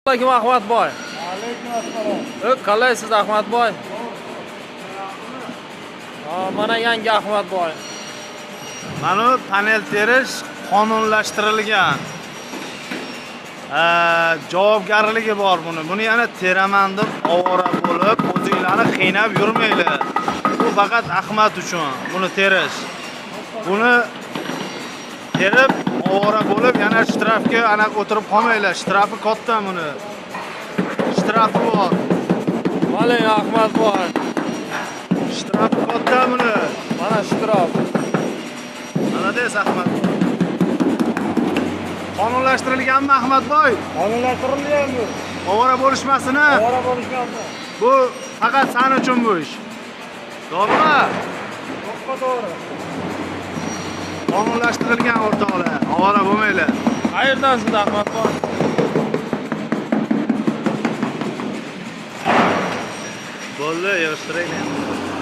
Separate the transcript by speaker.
Speaker 1: Alaykum Ahmadboy.
Speaker 2: Alaykum assalom.
Speaker 1: Qalaysiz Ahmadboy? Mana yangi Ahmadboy.
Speaker 2: Mana panel terish qonunlashtirilgan. Javobgarligi bor buni. Buni yana teraman deb ovora bo'lib, o'zinglarni qiynab yurmanglar. Bu faqat Ahmad uchun buni terish. Buni terib ovora bo'lib yana shtrafga ana o'tirib qolmanglar. Shtrafi katta buni. Shtrafi bor.
Speaker 1: Mana Ahmadboy.
Speaker 2: Shtrafi katta buni.
Speaker 1: Mana shtraf.
Speaker 2: Malades Ahmad. Qonunlashtirilganmi Ahmadboy?
Speaker 1: Qonunlashtirilgan bu.
Speaker 2: Ovora bo'lishmasini.
Speaker 1: Ovora bo'lishmayapti.
Speaker 2: Bu faqat sen uchun bu ish. To'g'rimi?
Speaker 1: To'g'ri.
Speaker 2: Qonunlashtirilgan o'rtoqlar. Ovora bo'lmanglar.
Speaker 1: Qayerdansiz Ahmadboy?
Speaker 2: Bo'ldi, yig'ishtiraylik.